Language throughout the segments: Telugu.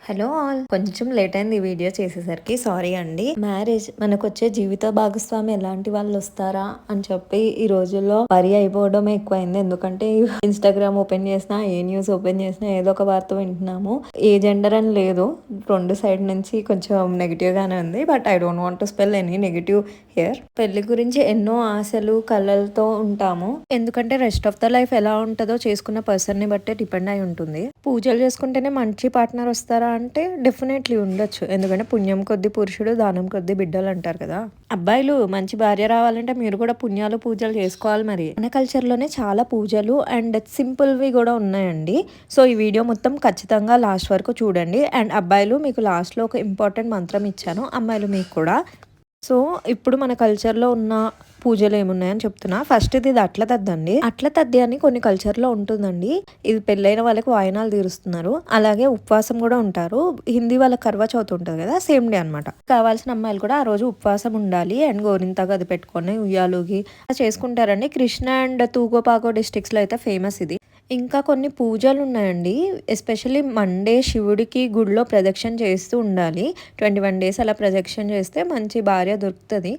హలో ఆల్, కొంచెం లేట్ అయింది ఈ వీడియో చేసేసరికి, సారీ అండి. మ్యారేజ్ మనకు వచ్చే జీవిత భాగస్వామి ఎలాంటి వాళ్ళు వస్తారా అని చెప్పి ఈ రోజుల్లో వరి అయిపోవడం ఎక్కువైంది. ఎందుకంటే ఇన్స్టాగ్రామ్ ఓపెన్ చేసినా, ఏ న్యూస్ ఓపెన్ చేసినా ఏదో ఒక వార్త వింటున్నాము. ఏ జెండర్ అని లేదు, రెండు సైడ్ నుంచి కొంచెం నెగిటివ్ గానే ఉంది. But I don't want to spell any negative here. పెళ్లి గురించి ఎన్నో ఆశలు కలలతో ఉంటాము. ఎందుకంటే రెస్ట్ ఆఫ్ ద లైఫ్ ఎలా ఉంటుందో చేసుకున్న పర్సన్ ని బట్టే డిపెండ్ అయి ఉంటుంది. పూజలు చేసుకుంటేనే మంచి పార్ట్నర్ వస్తారా అంటే డెఫినెట్లీ ఉండొచ్చు. ఎందుకంటే పుణ్యం కొద్ది పురుషుడు, దానం కొద్ది బిడ్డలు అంటారు కదా. అబ్బాయిలు మంచి భార్య రావాలంటే మీరు కూడా పుణ్యాలు పూజలు చేసుకోవాలి. మరి మన కల్చర్లోనే చాలా పూజలు అండ్ సింపుల్వి కూడా ఉన్నాయండి. సో ఈ వీడియో మొత్తం ఖచ్చితంగా లాస్ట్ వరకు చూడండి. అండ్ అబ్బాయిలు మీకు లాస్ట్లో ఒక ఇంపార్టెంట్ మంత్రం ఇచ్చాను, అమ్మాయిలు మీకు కూడా. సో ఇప్పుడు మన కల్చర్లో ఉన్న పూజలు ఏమున్నాయని చెప్తున్నా. ఫస్ట్ ఇది అట్ల తద్దండి. అట్ల తద్ది అని కొన్ని కల్చర్లో ఉంటుందండి. ఇది పెళ్ళైన వాళ్ళకి వాయనాలు తీరుస్తున్నారు. అలాగే ఉపవాసం కూడా ఉంటారు. హిందీ వాళ్ళ కర్వా చౌత్ ఉంటుంది కదా, సేమ్ డే అనమాట. కావాల్సిన అమ్మాయిలు కూడా ఆ రోజు ఉపవాసం ఉండాలి అండ్ గోరింతగా అది పెట్టుకొని ఉయ్యాలుగి చేసుకుంటారండి. కృష్ణ అండ్ తూగోపాగో డిస్ట్రిక్ట్స్లో అయితే ఫేమస్ ఇది. ఇంకా కొన్ని పూజలు ఉన్నాయండి. ఎస్పెషల్లీ మండే శివుడికి గుడిలో ప్రదక్షిణ చేస్తూ ఉండాలి. 21 days అలా ప్రదక్షిణ చేస్తే మంచి భార్య దొరుకుతుంది.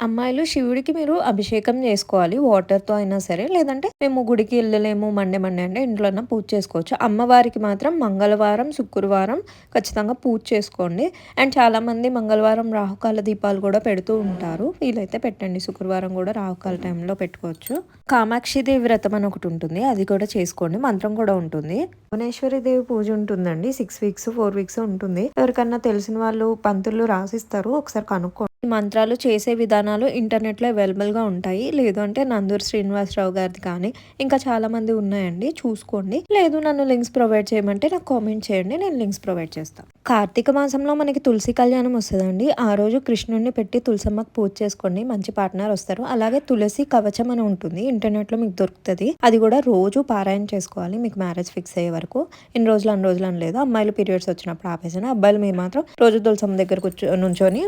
అమ్మాయిలు శివుడికి మీరు అభిషేకం చేసుకోవాలి, వాటర్తో అయినా సరే. లేదంటే మేము గుడికి వెళ్ళలేము మండే అంటే ఇంట్లోనే పూజ చేసుకోవచ్చు. అమ్మవారికి మాత్రం మంగళవారం, శుక్రవారం ఖచ్చితంగా పూజ చేసుకోండి. అండ్ చాలామంది మంగళవారం రాహుకాల దీపాలు కూడా పెడుతూ ఉంటారు. వీలైతే పెట్టండి. శుక్రవారం కూడా రాహుకాల టైంలో పెట్టుకోవచ్చు. కామాక్షి దేవి వ్రతం అని ఒకటి ఉంటుంది, అది కూడా చేసుకోండి. మంత్రం కూడా ఉంటుంది. భువనేశ్వరి దేవి పూజ ఉంటుందండి. 6 weeks 4 weeks ఉంటుంది. ఎవరికన్నా తెలిసిన వాళ్ళు పంతులు రాసిస్తారు, ఒకసారి కనుక్కోండి. మంత్రాలు చేసే విధానాలు ఇంటర్నెట్లో అవైలబుల్గా ఉంటాయి. లేదు అంటే నందూరు శ్రీనివాసరావు గారిది కానీ ఇంకా చాలా మంది ఉన్నాయండి, చూసుకోండి. లేదు నన్ను లింక్స్ ప్రొవైడ్ చేయమంటే నాకు కామెంట్ చేయండి, నేను లింక్స్ ప్రొవైడ్ చేస్తాను. కార్తీక మాసంలో మనకి తులసి కళ్యాణం వస్తుందండి. ఆ రోజు కృష్ణుడిని పెట్టి తులసమ్మకు పూజ చేసుకోండి, మంచి పార్ట్నర్ వస్తారు. అలాగే తులసి కవచం అని ఉంటుంది, ఇంటర్నెట్లో మీకు దొరుకుతుంది. అది కూడా రోజు పారాయణ చేసుకోవాలి మీకు మ్యారేజ్ ఫిక్స్ అయ్యే వరకు. ఇన్ని రోజులు అన్ని రోజులు అని లేదు. అమ్మాయిలు పీరియడ్స్ వచ్చినప్పుడు ఆపేసాను. అబ్బాయిలు మీరు మాత్రం రోజు తులసమ్మ దగ్గర నుంచొని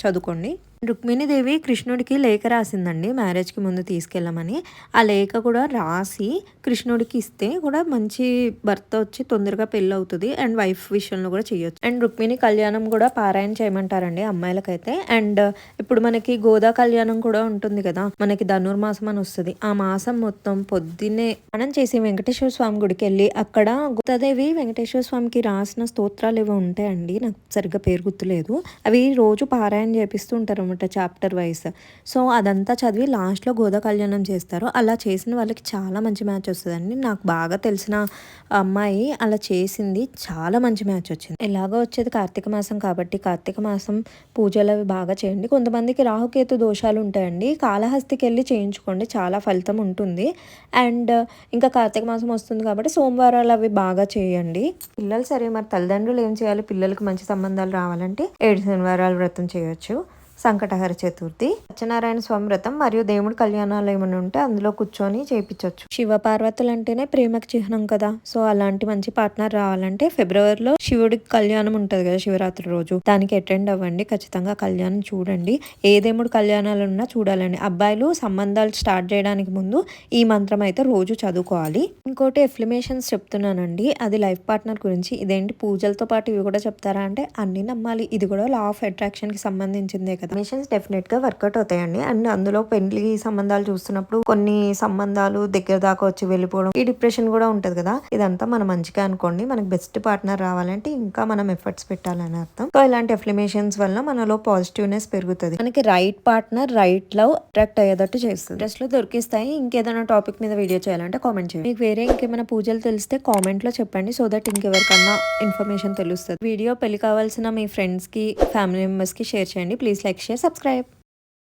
చదువుకోండి. రుక్మిణీదేవి కృష్ణుడికి లేఖ రాసిందండి మ్యారేజ్కి ముందు తీసుకెళ్ళమని. ఆ లేఖ కూడా రాసి కృష్ణుడికి ఇస్తే కూడా మంచి భర్త వచ్చి తొందరగా పెళ్ళి అవుతుంది. అండ్ వైఫ్ విషయంలో కూడా చేయొచ్చు. అండ్ రుక్మిణి కళ్యాణం కూడా పారాయణ చేయమంటారండి అమ్మాయిలకైతే. అండ్ ఇప్పుడు మనకి గోదా కళ్యాణం కూడా ఉంటుంది కదా, మనకి ధనుర్మాసం అని వస్తుంది. ఆ మాసం మొత్తం పొద్దున్నే మనం చేసి వెంకటేశ్వర స్వామి గుడికి వెళ్ళి అక్కడ గోదాదేవి వెంకటేశ్వర స్వామికి రాసిన స్తోత్రాలు ఏవో ఉంటాయండి, నాకు సరిగ్గా పేరు గుర్తులేదు. అవి రోజు పారాయణ చేపిస్తూ ఉంటారు చాప్టర్ వైస్. సో అదంతా చదివి లాస్ట్లో గోదా కళ్యాణం చేస్తారు. అలా చేసిన వాళ్ళకి చాలా మంచి మ్యాచ్ వస్తుందండి. నాకు బాగా తెలిసిన అమ్మాయి అలా చేసింది, చాలా మంచి మ్యాచ్ వచ్చింది. ఎలాగో వచ్చేది కార్తీక మాసం కాబట్టి కార్తీక మాసం పూజలు అవి బాగా చేయండి. కొంతమందికి రాహుకేతు దోషాలు ఉంటాయండి, కాళహస్తికి వెళ్ళి చేయించుకోండి, చాలా ఫలితం ఉంటుంది. అండ్ ఇంకా కార్తీక మాసం వస్తుంది కాబట్టి సోమవారాలు అవి బాగా చేయండి. పిల్లలు సరే, మరి తల్లిదండ్రులు ఏం చేయాలి? పిల్లలకి మంచి సంబంధాలు రావాలంటే 7 శనివారాలు వ్రతం చేయొచ్చు. సంకటహర చతుర్థి, సత్యనారాయణ స్వామి వ్రతం మరియు దేవుడి కళ్యాణాలు ఏమైనా ఉంటే అందులో కూర్చొని చేయించవచ్చు. శివ పార్వతులు అంటేనే ప్రేమకు చిహ్నం కదా. సో అలాంటి మంచి పార్ట్నర్ రావాలంటే ఫిబ్రవరిలో శివుడికి కళ్యాణం ఉంటుంది కదా, శివరాత్రి రోజు, దానికి అటెండ్ అవ్వండి. ఖచ్చితంగా కళ్యాణం చూడండి. ఏ దేవుడి కళ్యాణాలు ఉన్నా చూడాలండి. అబ్బాయిలు సంబంధాలు స్టార్ట్ చేయడానికి ముందు ఈ మంత్రం అయితే రోజు చదువుకోవాలి. ఇంకోటి ఎఫ్లిమేషన్స్ చెప్తున్నానండి, అది లైఫ్ పార్ట్నర్ గురించి. ఇదేంటి పూజలతో పాటు ఇవి కూడా చెప్తారా అంటే అన్ని నమ్మాలి. ఇది కూడా లా ఆఫ్ అట్రాక్షన్ కి సంబంధించిందే కదా. మిషన్స్ డెఫినెట్ గా వర్కౌట్ అవుతాయండి. అండ్ అందులో పెళ్లి సంబంధాలు చూస్తున్నప్పుడు కొన్ని సంబంధాలు దగ్గర దాకా వచ్చి వెళ్ళిపోవడం, ఈ డిప్రెషన్ కూడా ఉంటది కదా. ఇదంతా మన మంచిగా అనుకోండి. మనకి బెస్ట్ పార్ట్నర్ రావాలంటే ఇంకా మనం ఎఫర్ట్స్ పెట్టాలని అర్థం. సో ఇలాంటి ఎఫ్లిమేషన్స్ వల్ల మనలో పాజిటివ్నెస్ పెరుగుతుంది. మనకి right partner right love attract అయ్యేటట్టు చేస్తుంది. డ్రెస్ లో దొరికిస్తాయి. ఇంకేదైనా టాపిక్ మీద వీడియో చేయాలంటే కామెంట్ చేయండి. మీకు వేరే ఇంకేమైనా పూజలు తెలిస్తే కామెంట్ లో చెప్పండి, సో దట్ ఇంకెవరికన్నా ఇన్ఫర్మేషన్ తెలుస్తుంది. వీడియో పెళ్లి కావాల్సిన మీ ఫ్రెండ్స్ కి ఫ్యామిలీ మెంబర్స్ కి షేర్ చేయండి. Please like, share, subscribe.